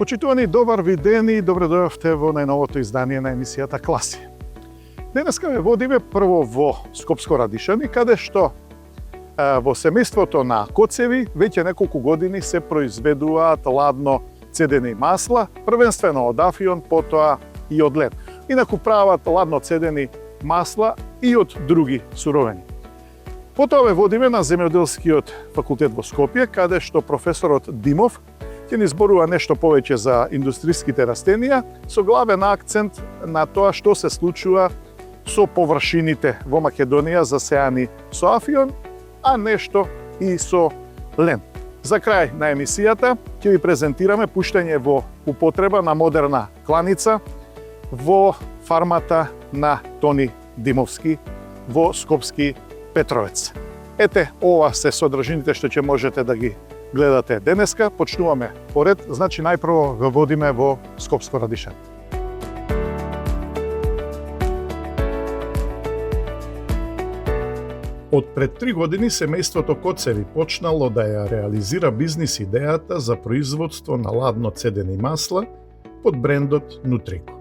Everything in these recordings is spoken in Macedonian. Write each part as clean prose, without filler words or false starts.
Почитувани, добар видени, добре дојавте во најновото издание на емисијата Класи. Денеска ве водиме прво во Скопско Радишани, каде што во семејството на коцеви веќе неколку години се произведуваат ладно цедени масла, првенствено од афион, потоа и од лед. Инаку прават ладно цедени масла и од други суровини. Потоа ве водиме на Земјоделскиот факултет во Скопје, каде што професорот Димов ќе ни зборува нешто повеќе за индустријските растенија, со главен акцент на тоа што се случува со површините во Македонија засеани со афион, а нешто и со лен. За крај на емисијата ќе ви презентираме пуштање во употреба на модерна кланица во фармата на Тони Димовски во Скопски Петровец. Ете, ова се содржините што ќе можете да ги гледате денеска. Почнуваме поред, значи најпрво го водиме во Скопско Радишани. Од пред 3 години семејството Коцеви почнало да ја реализира бизнис идејата за производство на ладно цедени масла под брендот Нутрико.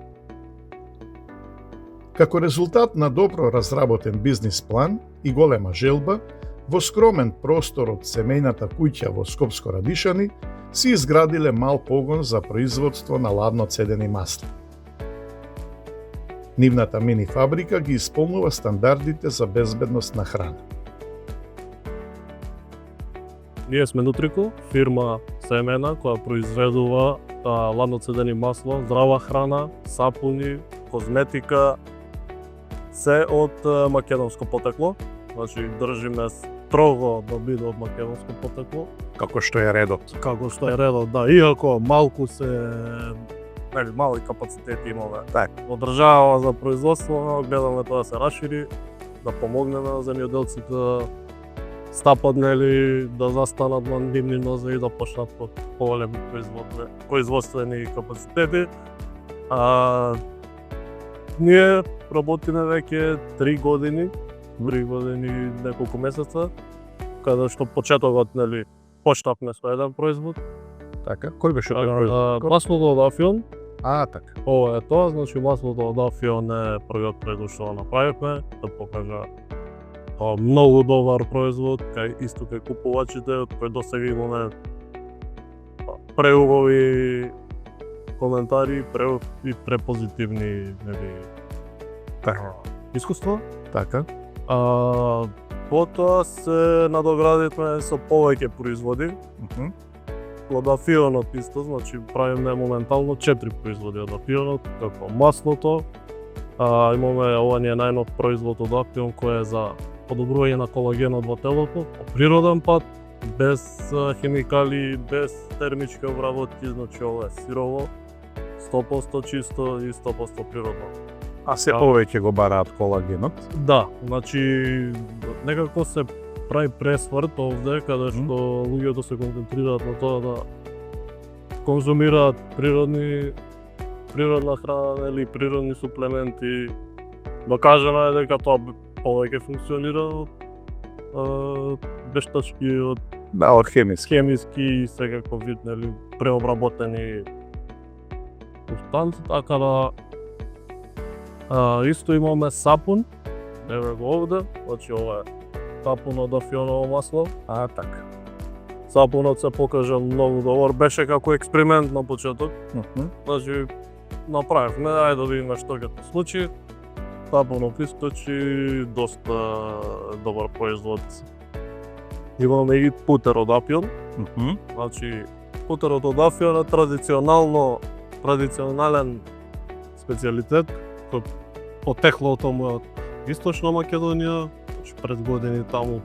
Како резултат на добро разработен бизнис план и голема желба, во скромен простор од семејната куќа во Скопско Радишани си изградиле мал погон за производство на ладно цедени масла. Нивната мини фабрика ги исполнува стандардите за безбедност на храна. Ние сме Нутрико, фирма семена која произведува ладно цедени масло, здрава храна, сапуни, козметика, се од македонско потекло. Значи држиме строго да биде од македонско потекло. Како што е редот. Како што е редот, да. Иако малку се мали капацитети имаме. Так. Одржава за производство, гледаме тоа да се расшири, да помогне на земјоделците да стапат да застанат на нивни нозе и да почнат поголеми производствени капацитети. Ние работиме веќе 3 години неколку месеца, каде што почетокот почнавме со еден производ. Така, кој беше тоа? Маслото од афион. Така. Ова е тоа, значи маслото од афион е првиот производ што го направивме, да покажа многу добар производ, исто кај купувачите, од кој досега имаме преубави коментари и препозитивни искуства. Така. Потоа се надоградивме со повеќе производи. Од афионот исто, значи правиме моментално 4 производи од афионот, како маслото. Имаме ова ни е најнов производ од афион кој е за подобрување на колагенот во телото, по природен пат, без хемикали, без термички обработки, значи ова е сирово, 100% чисто и 100% природно. А се повеќе го бараат колагенот? Да, значи некако се прави пресврт овде, каде што луѓето се концентрираат на тоа да конзумираат природна храна или природни суплементи. Докажано е дека тоа повеќе функционира од вештачки, од хемиски и секако вид преобработени субстанци, така да исто имаме сапун, еве го овде, значи ова е сапун од афионово масло. Така. Сапунот се покажа многу добар, беше како експеримент на почеток. Значи направивме, ајде да видиме што ќе се случи. Сапунот источи доста добар производ. Имаме и путер од афион. Значи путерот од афион е традиционален специјалитет кој потеклото му од Источна Македонија. Пред години таму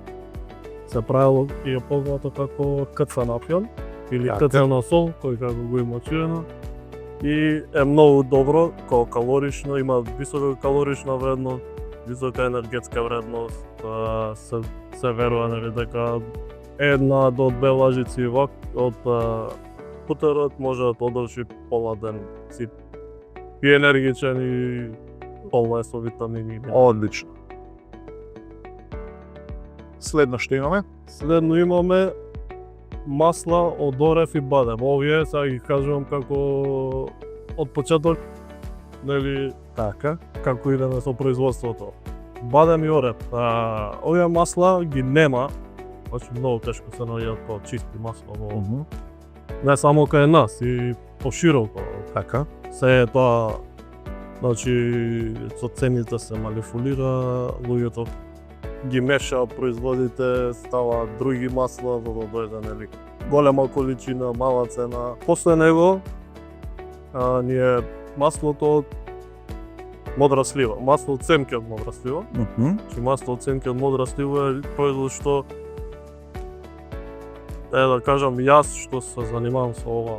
се правило и е познато како кцен афион или кцена сол, кој како го има чуено. И е многу добро, како калорично, има висока калорична вредност, висока енергетска вредност. Се верува дека една до 2 лажици од путерот може да одржи пола ден си и енергичен и полно е со витамини. Одлично. Следно што имаме? Следно имаме масла од орев и бадем. Овие сега ги кажувам како од почеток, нели, Така. како идеме со производството. Бадем и орев. Овие масла ги нема, значи многу тешко се наоѓаат како чисти масла во не само кај нас, и пошироко. Така. Се е тоа, значи, со цените се манипулира, луѓето ги меша, производите, става други масла, за да дојде, нели, голема количина, мала цена. После него, ние маслото од модра слива, масло од семке од модра слива. Значи, масло од семке од модра слива е производ што, да кажам, јас што се занимавам со ова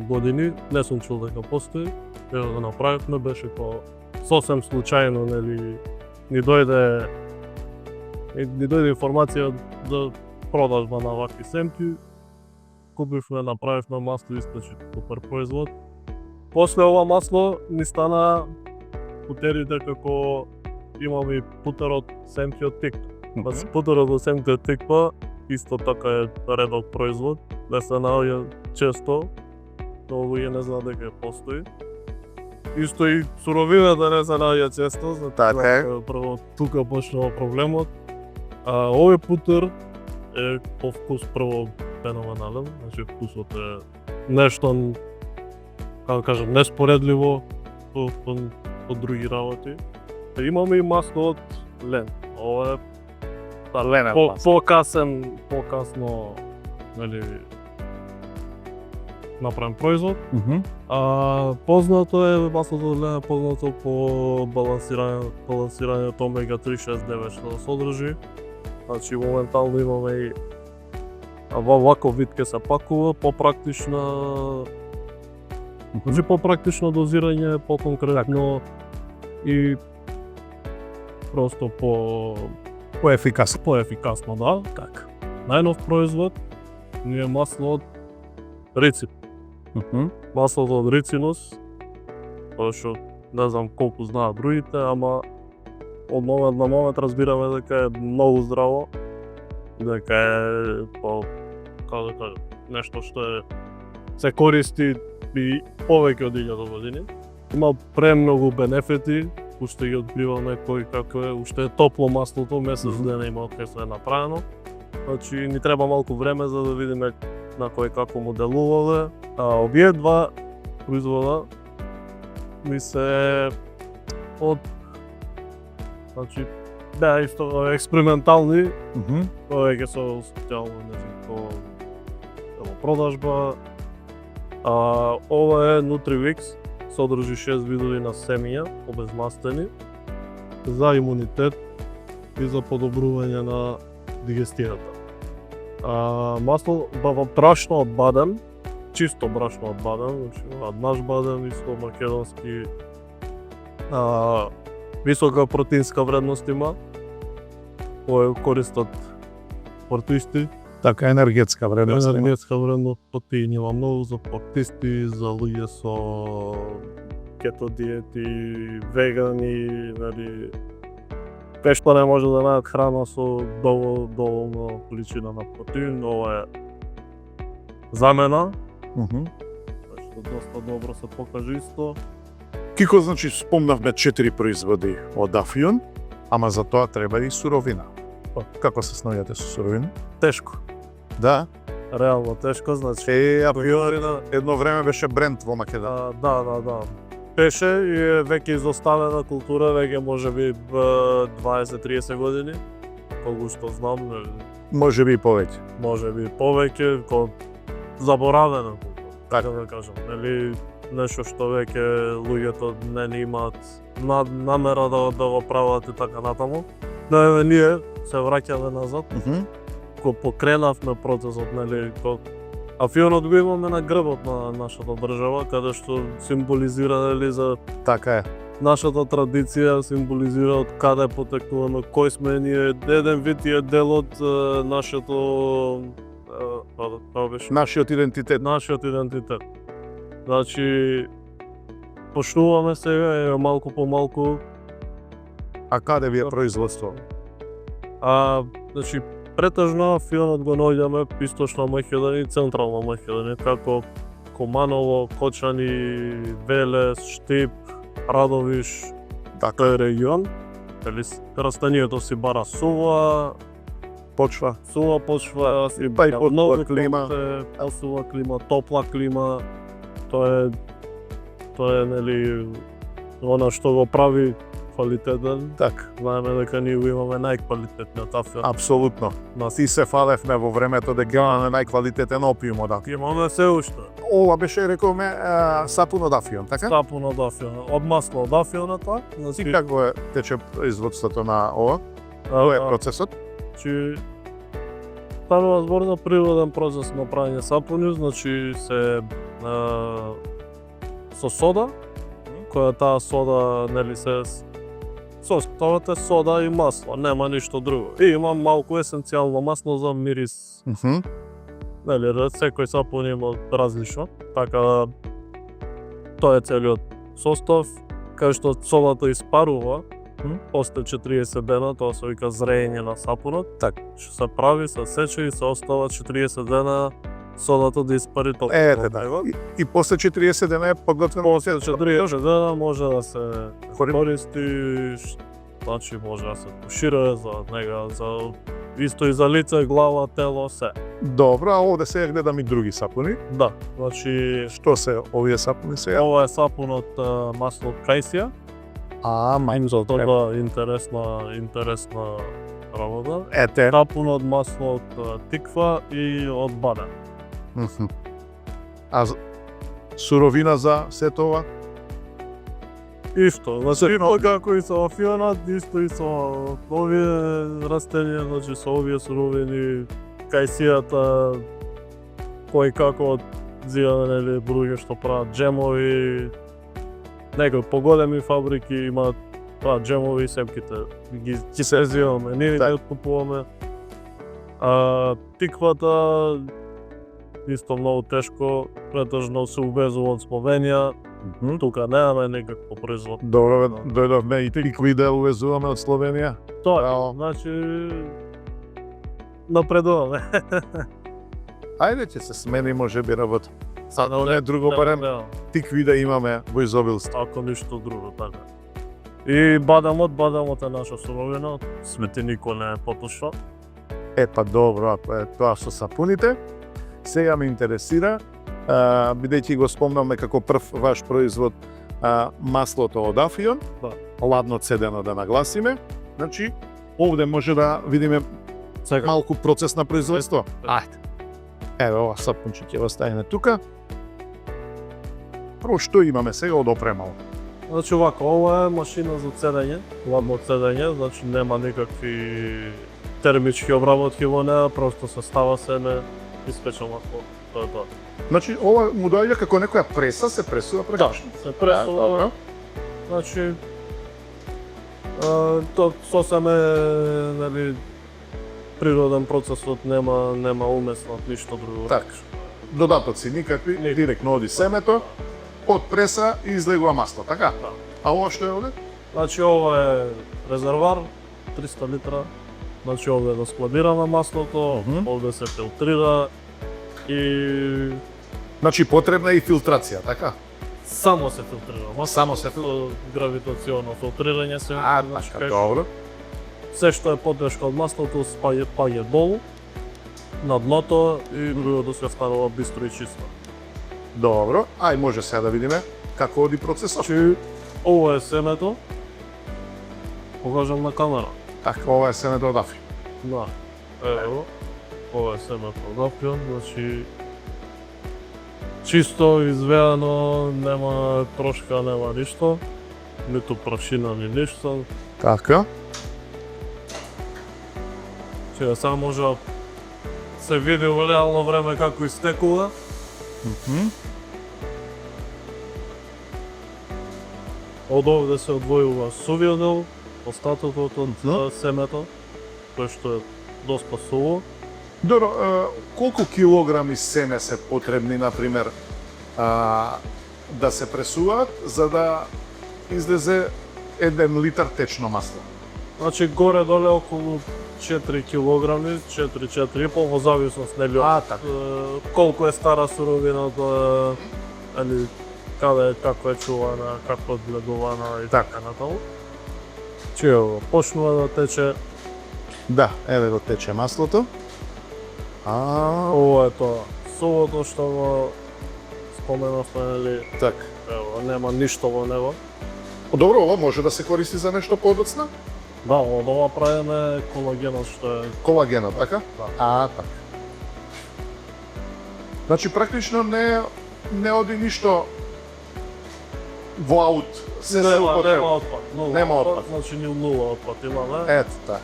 години, не сум чул дека постои. Ја го направивме, беше како сосем случајно, нели, ни дојде информација за продажба на вакви семки. Купивме, направивме масло, искачи супер производ. После ова масло ни стана путерите како имаме и путер од семки од тиква. Путерот од семки од тиква исто така е редок производ, да се наоѓа често, но луѓе не знаат дека постои. Исто и суровината не се наоѓа често, за Така е. прво тука почнува проблемот. Овој путер е по вкус прво феноменален, значи вкусот е нешто, како кажам, неспоредливо со други работи. Имаме и масло од лен. Ова е Ленен покасно, нели, направен производ. Познато е маслото од лен, познато по балансирањето омега-3, 6, 9 што да содржи. Значи моментално имаме и во ваков вид ке се пакува, попрактична, значи попрактично дозирање, поконкретно и просто поефикасно, да. Така. Најнов производ ни е масло од рицин. Маслото од рицинус, тоа што не знам колку знаат другите, ама од момент на момент разбираме дека е многу здраво, дека е како да кажам, нешто што се користи и повеќе од 1000 години. Има премногу бенефити, уште ги откриваме кој како е, уште е топло маслото, месец дена има од кај се е направено. Значи ни треба малку време за да видиме на кој како му делувале. Овие два производа ми се од, значи, да, исто експериментални, веќе со социјално, не знам, продажба. Ова е Nutri-Wix, содржи 6 видови на семиња, обезмастени, за имунитет и за подобрување на дигестијата. Масло брашно од бадем, чисто брашно од бадем, значи наш бадем, исто македонски, висока протеинска вредност има, кој користат спортисти. Така, енергетска вредност. Енергетска вредност, протеин има многу за спортисти, за луѓе со кето диети, вегани, нели, што не може да најдат храна со доволна количина на протеин, ова е замена, што доста добро се покажа исто. Кико, значи, спомнавме 4 производи од Афион, ама за тоа треба и суровина. Како се снаоѓате со суровина? Тешко, Да. реално тешко, значи. Афион едно време беше бренд во Македонија. Да. Беше и е веќе изоставена култура, веќе можеби 20-30 години, колку што знам, Можеби и повеќе. можеби повеќе, заборавена култура, така да кажам, нели, нешто што веќе луѓето не имаат намера да го прават и така натаму. Но ние се враќаме назад, кога покренавме процесот, нели, Афионот го имаме на грбот на нашата држава, каде што символизира, нели, за Така е. нашата традиција, символизира од каде потекнуваме, кој сме ние, еден вид е дел од нашето Нашиот идентитет. нашиот идентитет. Значи, почнуваме сега малку по малку. А каде ви е производство? Значи, Претежно фионот го наоѓаме во Источна Македонија и Централна Македонија, како Команово, Кочани, Велес, Штип, Радовиш, тој регион. Растанието си бара сува Почва. почва, Па и потопла клима. сува клима, топла клима. Тоа е нели она што го прави квалитетен. Така. Знаеме дека ние го имаме најквалитетниот афион. Апсолутно. И се фалевме во времето дека имаме најквалитетен опиум од афион. Имаме се уште. Ова беше, рековме, сапун од афион, така? Сапун од афион, од масло од афионата. И како е тече производството на ова? Кој е процесот? Значи, станува збор за природен процес на правење сапуни, значи се со сода, која таа сода нели се составот е сода и масло, нема ништо друго. И има малку есенцијално масло за мирис. Нели, секој сапун има различно, така да тоа е целиот состав, кај што содата испарува после 40 дена, тоа се вика зреење на сапунот. Така. Што се прави, се сече и се остава 40 дена содата да испари толку. Ете, да. И после 40 дена е подготвено. После 40 дена може да се користи, значи може да се тушира за нега, за исто и за лице, глава, тело, се. Добро, а овде сега гледам и други сапуни. Да, значи Што се овие сапуни сега? ова е сапун од масло од кајсија. Мајнзо, Тоа е интересна работа. Ете. Сапун од масло од тиква и од бадем. А суровина за сето ова? Исто, значи како и со афионат, исто и со овие растенија, значи со овие суровини, кајсијата, кој како од зија, нели, бруѓе што прават джемови, некои поголеми фабрики имаат прават джемови и сепките ги се зиваме, ние ги откупуваме. Тиквата исто многу тешко, претежно се увезува од Словенија. Тука немаме некакво производ. Добро, дојдовме и тикви да увезуваме од Словенија. Тоа, значи напредуваме. Ајде ќе се смени можеби работа. Сада не друго барем тикви да имаме во изобилство. Ако ништо друго, така. И бадамот е наша суровина, смети никој не е потушва. Па добро, ако е тоа со сапуните. Сега ме интересира, бидејќи го спомнавме како прв ваш производ маслото од афион, ладно цедено да нагласиме. Значи, овде може да видиме малку процес на производство. Ајде. Еве ова сапунче ќе го ставиме тука. Прво што имаме сега од опрема? Значи овако, ова е машина за цедење, ладно цедење, значи нема никакви термички обработки во неа, просто се става семе, испече масло, тоа е тоа. Значи ова му доаѓа како некоја преса, се пресува прекашно. Да, се пресува. Значи тоа сосеме, нели, природен процесот, нема умеснат ништо друго. Така. Додатоци никакви, директно оди семето, од преса и излегува масло, така? Да. А ова што е овде? Значи ова е резервар, 300 литра. Значи овде да складираме маслото, овде се филтрира и Значи потребна е и филтрација, така? само се филтрира. Само се гравитационо филтрирање се. Така, добро. Се што е потешко од маслото паѓа долу на дното и другото се станува бистро и чисто. Добро, ај може сега да видиме како оди процесот. Значи ова е семето. Покажам на камера. Така, ова е семето од афион. Да. Ево. Ова е семето од афион, значи чисто, извеано, нема трошка, нема ништо. Ниту прашина, ни ништо. Така. Сега само може да се види во реално време како истекува. Од овде се одвојува сувиот дел, остатокот од семето, кој што е доста суво. Добро, колку килограми семе се потребни, например, да се пресуваат за да излезе 1 литар течно масло? Значи горе-доле околу 4 килограми, 4-4,5 во зависност нели од така. колку е стара суровината, или каде како е чувана, како е одгледувана и така натаму. Че ево, почнува да тече. Да, еве го тече маслото. Ова е тоа. Совото што го споменавме, нели, Така. ево, нема ништо во него. Добро, ова може да се користи за нешто подоцна? Да, од ова правиме колагенот што е. Колагенот, така? Да. Така. Значи практично не оди ништо во аут. Се Нема употреба. отпад. Нема отпад. Значи ни нула отпад имаме. Ето така.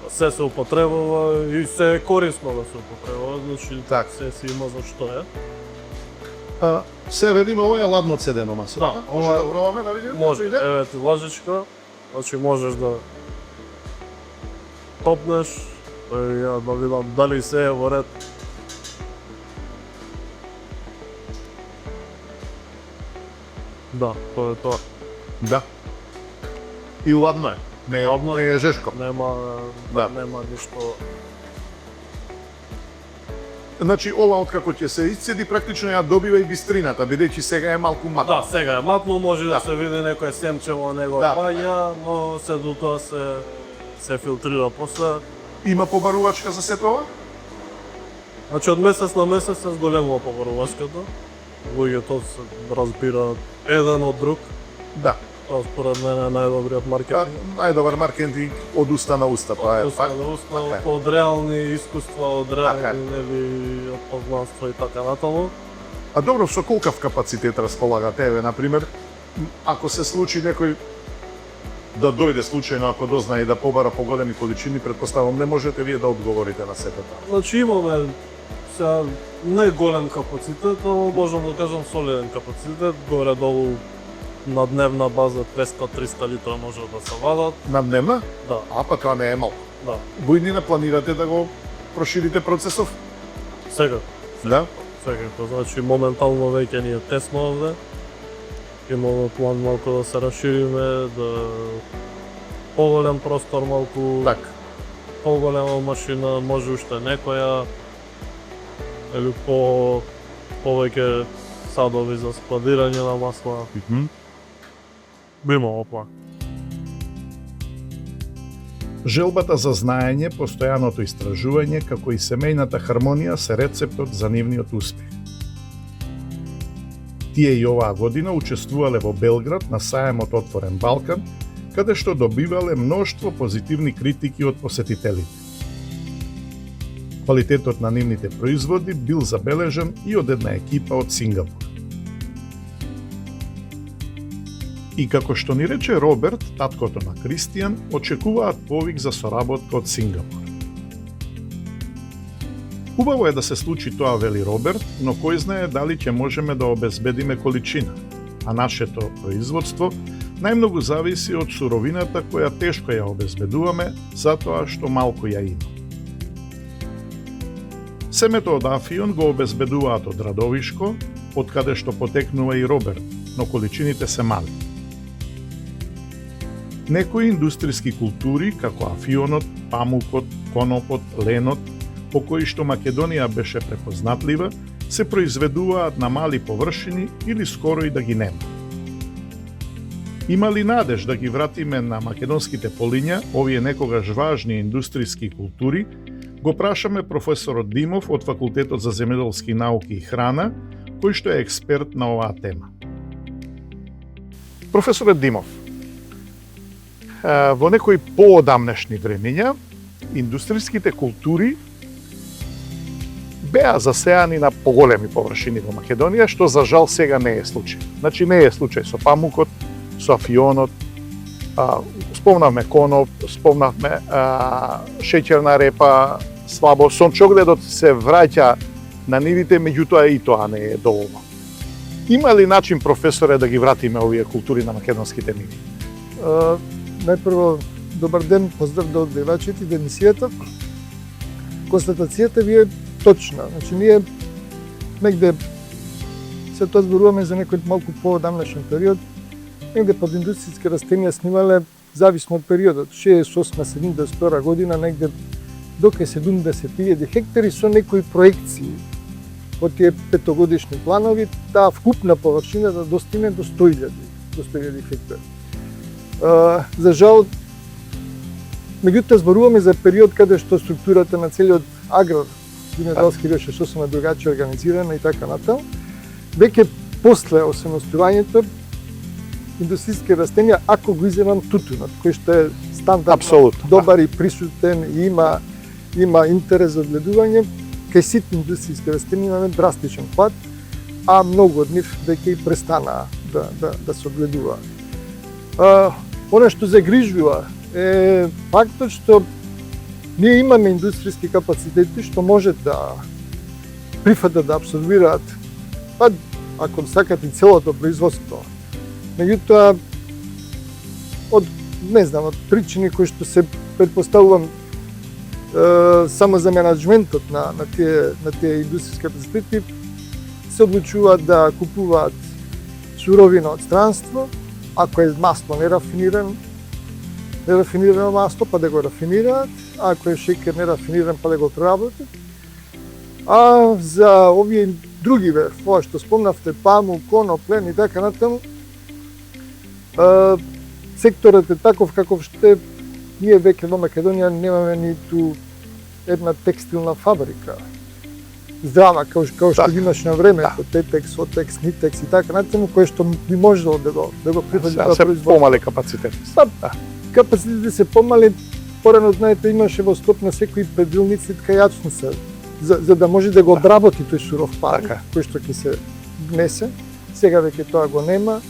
Се се употребува и се е корисно да се употребува, значи Так. се си има за што е. Се видиме, ова е ладно цедено масло. Да, Може ова- да пробаме да видиме? Може, Иде? еве ти лажичка, значи можеш да топнеш, ја да видам дали се е во ред. Да, тоа е тоа. Да. И ладно е. Ладно Не е жешко. Нема, Да. нема ништо. Значи ова откако ќе се исцеди практично ја добива и бистрината, бидејќи сега е малку матно. Да, сега е матно, може да Да. се види некој семче во него Да. паѓа, но се до тоа се филтрира после. Има побарувачка за сето ова? Значи од месец на месец се зголемува побарувачката. Луѓето се разбираат еден од друг. Да. Тоа според мене е најдобриот маркетинг. Најдобар маркетинг од уста на уста, тоа е факт. Така е. Од реални искуства, од Така е. реални нели од познанство и така натаму. А добро, со колкав капацитет располагате? Еве, например, ако се случи некој да дојде случајно, ако дознае и да побара погодени количини, предпоставам, не можете вие да одговорите на сето тоа. Значи имаме сега не голем капацитет, но можам да кажам солиден капацитет, горе-долу на дневна база 200-300 литра може да се вадат. На дневна? Да, А, па тоа не е малку. да. Во иднина планирате да го проширите процесов? Сега, Да. сега, значи моментално веќе ни е тесно овде. Имаме план малку да се расшириме, да поголем простор малку, Така. поголема машина, може уште некоја или повеќе садови за складирање на масла. Имamo план. Желбата за знаење, постојаното истражување, како и семејната хармонија се рецептот за нивниот успех. Тие и оваа година учествувале во Белград на саемот Отворен Балкан, каде што добивале мноштво позитивни критики од посетителите. Квалитетот на нивните производи бил забележан и од една екипа од Сингапур. И како што ни рече Роберт, таткото на Кристијан, очекуваат повик за соработка од Сингапур. Убаво е да се случи тоа, вели Роберт, но кој знае дали ќе можеме да обезбедиме количина, а нашето производство најмногу зависи од суровината која тешко ја обезбедуваме, затоа што малку ја има. Семето од Афион го обезбедуваат од Радовишко, од каде што потекнува и Роберт, но количините се мали. Некои индустријски култури, како афионот, памукот, конопот, ленот, по кои што Македонија беше препознатлива, се произведуваат на мали површини или скоро и да ги нема. Има ли надеж да ги вратиме на македонските полиња овие некогаш важни индустријски култури, го прашаме професорот Димов од Факултетот за земјоделски науки и храна, кој што е експерт на оваа тема. Професорот Димов, во некои поодамнешни времења, индустријските култури беа засеани на поголеми површини во Македонија, што за жал сега не е случај. Значи не е случај со памукот, со афионот, спомнавме коноп, спомнавме шеќерна репа, слабо, сончогледот се враќа на нивите, меѓутоа и тоа не е доволно. Има ли начин, професоре, да ги вратиме овие култури на македонските ниви? Најпрво, добар ден, поздрав до одгледачите и до емисијата. Констатацијата ви е точна. Значи, ние негде се тоа зборуваме за некој малку поодамнешен период, негде под индустријски растенија снимале зависно од периодот, 68-72 година, негде до кај 70.000 хектари со некои проекции од тие петогодишни планови, таа вкупна површина да достигне до 100.000 хектари. За жал, меѓутоа зборуваме за период каде што структурата на целиот аграр земјоделски беше сосема другачи организирана и така натаму. Веќе после осамостојувањето индустријски растенија, ако го иземам тутунот, кој што е стандардно Апсолутно, добар и присутен и има интерес за одгледување, кај сите индустријски растенија имаме драстичен пад, а многу од нив веќе и престанаа да се одгледуваат. Оно што загрижува е фактот што ние имаме индустријски капацитети што може да прифатат да абсорбираат, па ако сакате целото производство. Меѓутоа, од причини кои што се претпоставувам само за менеджментот на тие индустријски капацитети, се одлучуваат да купуваат суровина од странство, ако е масло нерафинирано масло, па да го рафинираат, ако е шекер нерафиниран, па да го преработат. А за овие други ова што спомнавте, памук, коноплен и така натаму, секторот е таков каков што е. Ние веќе во Македонија немаме ниту една текстилна фабрика здрава, као што ги имаш на времето, Тетекс, Отекс, Нитекс и така натаму, кој што би можело да го прифати тоа производство. Помале капацитети. Капацитетите се помали, порано, знаете, имаше во скоп на секои пределници ткајачница, за да може да го обработи тој суров памук, кој што ќе се внесе. Сега веќе тоа го нема,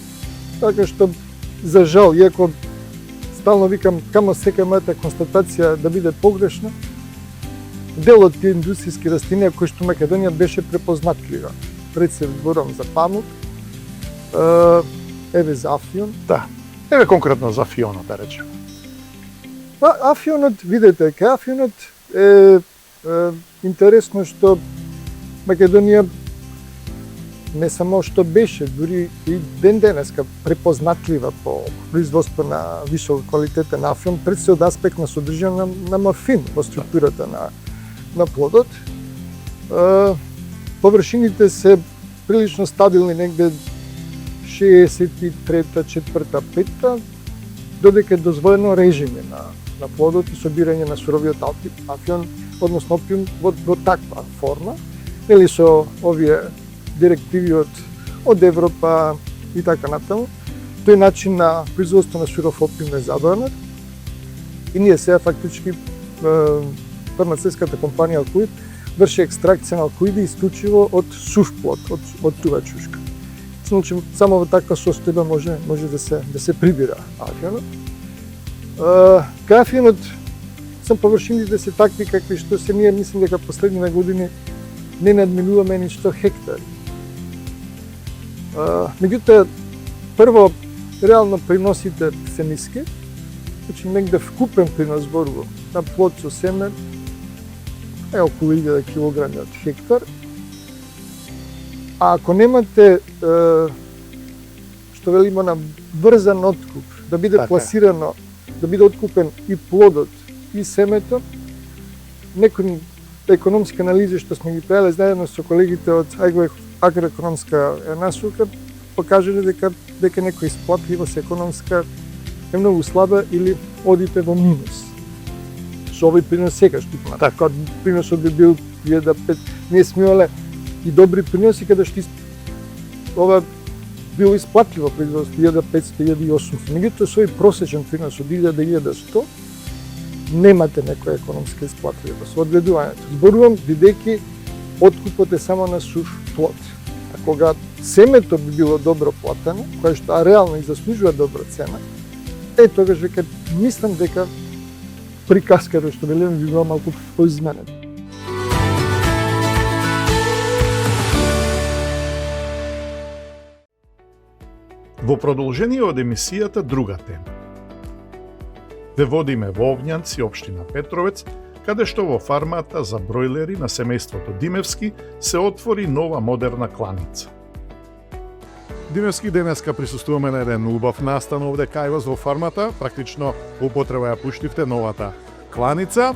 така што, за жал, иако стално викам, камо сека мојата констатација да биде погрешна, дел од тие индустријски растенија кои што Македонија беше препознатлива. Пред се зборам за памук, еве за афион. Да. Еве конкретно за афионот, да речеме. Афионот, видете, кај афионот е интересно што Македонија не само што беше, дури и ден денеска препознатлива по производство на висок квалитетен афион, пред се од аспект на содржина на морфин во структурата на плодот. Површините се прилично стабилни, негде 63-та, 4-та, 5-та, додека е дозволено режиме на плодот и собирање на суровиот афион, односно опиум во таква форма, или со овие директиви од Европа и така натаму. Тој начин на производство на суров опиум е забранет и ние сега фактички фармацевската компанија Алкоид врши екстракција на алкоиди исклучиво од сув плод, од тува чушка. Значи, само во таква состојба може да се прибира афионот. Кај афионот површините се такви какви што се ние мислим дека последниве години не надминуваме ни 100 хектари. Меѓутоа, прво, реално приносите се ниски, значи негде вкупен принос зборувам на плод со семе е околу 1000 килограми од хектар. А ако немате, што велимо на брзан откуп, да биде пласирано, да биде откупен и плодот, и семето, некои економски анализи што сме ги правиле заедно со колегите од агроекономска насока, покажале дека некоја исплатливост економска е многу слаба или одите во минус. Со овој принос сега што има. Така, приносот би бил 1500, ние сме имале и добри приноси каде што ова било исплатливо производство 1500-1800. Меѓутоа со овој просечен принос од 1000-1100 немате некоја економска исплатливост во одгледувањето. Зборувам бидејќи откупот е само на сув плод. А кога семето би било добро платено, кое што реално и заслужува добра цена, тогаш веќе мислам дека приказката што велеме би била малку поизменета. Во продолжение од емисијата друга тема. Ве водиме во Огњанци, општина Петровец, каде што во фармата за бројлери на семејството Димевски се отвори нова модерна кланица. Димевски, денеска присуствуваме на еден убав настан овде кај вас во фармата, практично во употреба ја пуштивте новата кланица,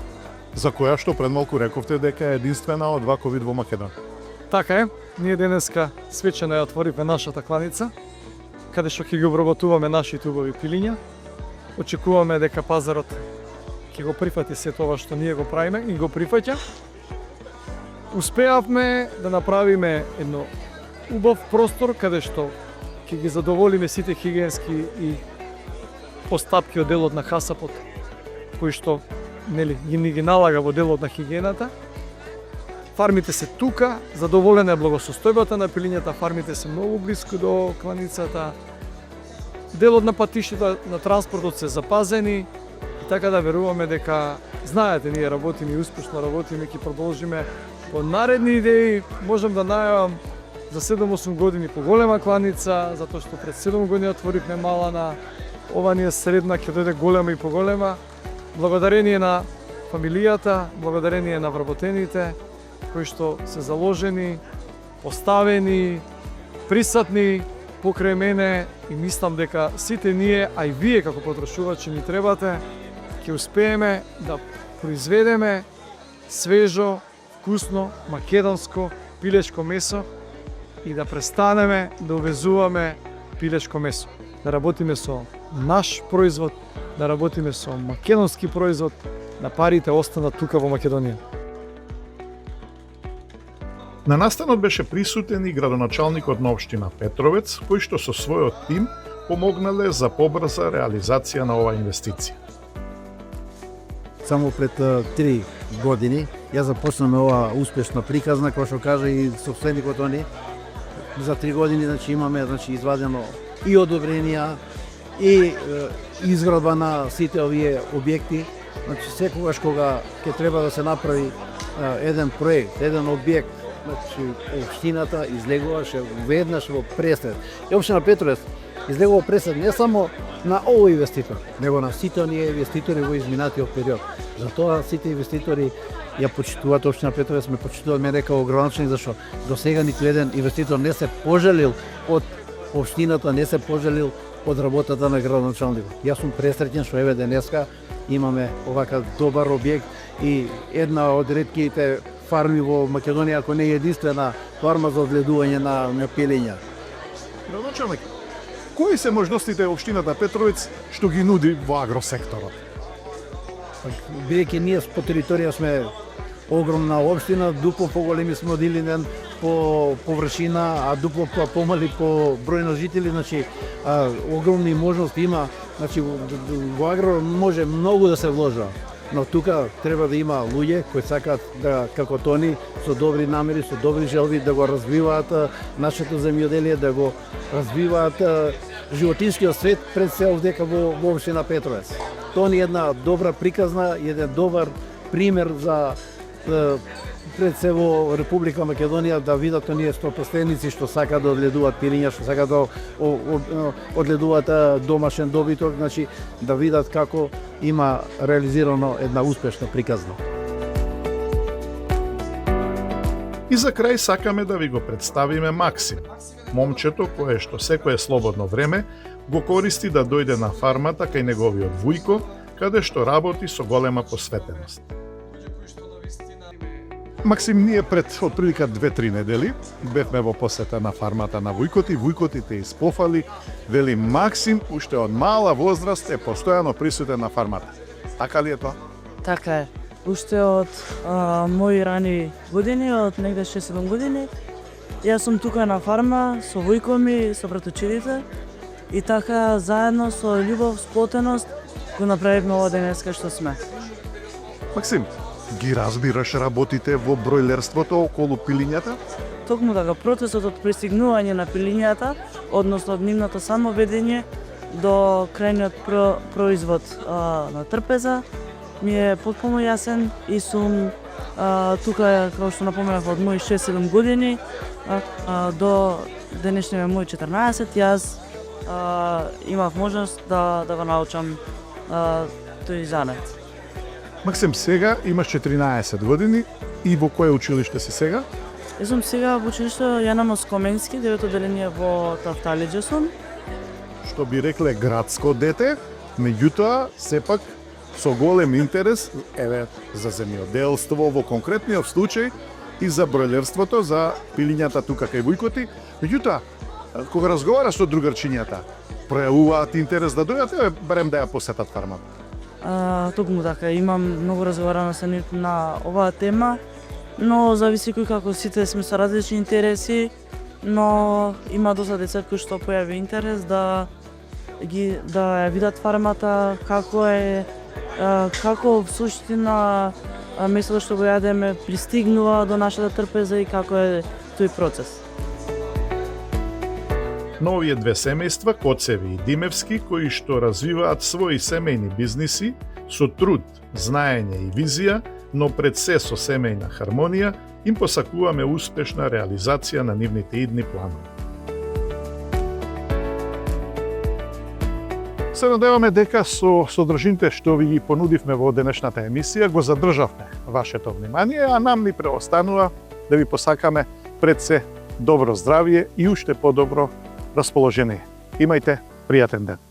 за која што пред малку рековте дека е единствена од ваков вид во Македонија. Така е, ние денеска свечено ја отворивме нашата кланица, каде што ќе ги обработуваме нашите убави пилиња. Очекуваме дека пазарот ќе го прифати се тоа што ние го правиме и го прифаќа. Успеавме да направиме едно убав простор каде што ќе ги задоволиме сите хигиенски и постапки од делот на хасапот, кои што ни ги налага во делот на хигиената. Фармите се тука, задоволена е благосостојбата на пилињата, фармите се многу блиску до кланицата. Делот на патиштата на транспортот се запазени, и така да веруваме дека, знаете, ние работиме и успешно работиме, ќе продолжиме по наредни идеи. Можам да најавам за 7-8 години поголема кланица, затоа што пред 7 години отворивме мала, ова ни е средна, ќе дојде голема и поголема. Благодарение на фамилијата, благодарение на вработените, кои што се заложени, поставени, присатни покрај мене, и мислам дека сите ние, а и вие како потрошувачи ни требате, ќе успееме да произведеме свежо, вкусно, македонско пилешко месо и да престанеме да увезуваме пилешко месо. Да работиме со наш производ, да работиме со македонски производ, да парите останат тука во Македонија. На настанот беше присутен и градоначалникот на општина Петровец, кој што со својот тим помогнале за побрза реализација на оваа инвестиција. Само пред 3 години ја започнаме ова успешна приказна, која што кажа и собственикот они. За 3 години имаме извадено и одобренија и изградба на сите овие објекти. Секогаш кога ќе треба да се направи еден проект, еден објект, општината излегуваше веднаш во пресед. И општина Петровец излегува пресед не само на овој инвеститор, него на сите оние инвеститори во изминатиот период. Затоа сите инвеститори ја почитуваат општина Петровец, ме почитуваат мене како градоначалник, зашто до сега ниту еден инвеститор не се пожалил од општината, не се пожалил од работата на градоначалникот. Јас сум пресреќен што еве денеска имаме овака добар објект и една од ретките фарми во Македонија, ако не е единствена фарма за одгледување на пилиња. Градоначалник, кои се можностите општината Петровец што ги нуди во агросекторот? Бидејќи ние по територија сме огромна општина, дупло поголеми сме од Илинден по површина, а дупло помали по број на жители, огромни можности има, во агро може многу да се вложа. Но тука треба да има луѓе кои сакаат да, како тони, со добри намери, со добри желби, да го развиваат нашето земјоделие, да го развиваат животинскиот свет пред се овдека во општина Петровец. Тоа е една добра приказна, еден добар пример за пред се во Република Македонија, да видат оние стопоставеници што сакаат да одгледуваат пилиња, што сакаат да одгледуваат домашен добиток, да видат како има реализирано една успешна приказна. И за крај сакаме да ви го представиме Максим, момчето кое што секое слободно време го користи да дојде на фармата кај неговиот вујко, каде што работи со голема посветеност. Максим, ние пред отприлика 2-3 недели бевме во посета на фармата на вујкот и вујкот те испофали, вели Максим уште од мала возраст е постојано присутен на фармата. Така ли е тоа? Така е. Уште од мои рани години, од негде 6-7 години, јас сум тука на фарма со вујко ми, со братучидите, и така заедно со љубов, сплотеност го направивме ова денеска што сме. Максим, ги разбираш работите во бројлерството околу пилињата? Токму така, процесот од пристигнување на пилињата, односно од нивното самоведење до крајниот производ на трпеза, ми е потполно јасен и сум тука, како што напоменав, од мои 6-7 години до денешниот мој 14, јас имав можност да го научам тој занет. Максим, сега имаш 14 години и во кое училиште си сега? Јас сум сега во училиште Јана Москоменски, 9-то деление во Тафталиџе сум. Што би рекле градско дете, меѓутоа сепак со голем интерес еве за земјоделство во конкретниот случај и за бројлерството, за пилињата тука кај Вујкоти. Меѓутоа, кога разговараш со другарчињата, пројавуваат интерес да дојдат, барем да ја посетат фармата. Токму така, имам многу разговарано со нив на оваа тема, но зависи кој како сите сме со различни интереси, но има доста деца кои што појави интерес да ја видат фармата, како в суштина месото што го јадеме пристигнува до нашата трпеза и како е тој процес. Но овие две семејства, Коцеви и Димевски, кои што развиваат своји семејни бизниси со труд, знаење и визија, но пред се со семејна хармонија, им посакуваме успешна реализација на нивните идни планови. Се надеваме дека со содржините што ви ги понудивме во денешната емисија го задржавме вашето внимание, а нам ни преостанува да ви посакаме пред се добро здравје и уште подобро расположение. Имајте пријатен ден.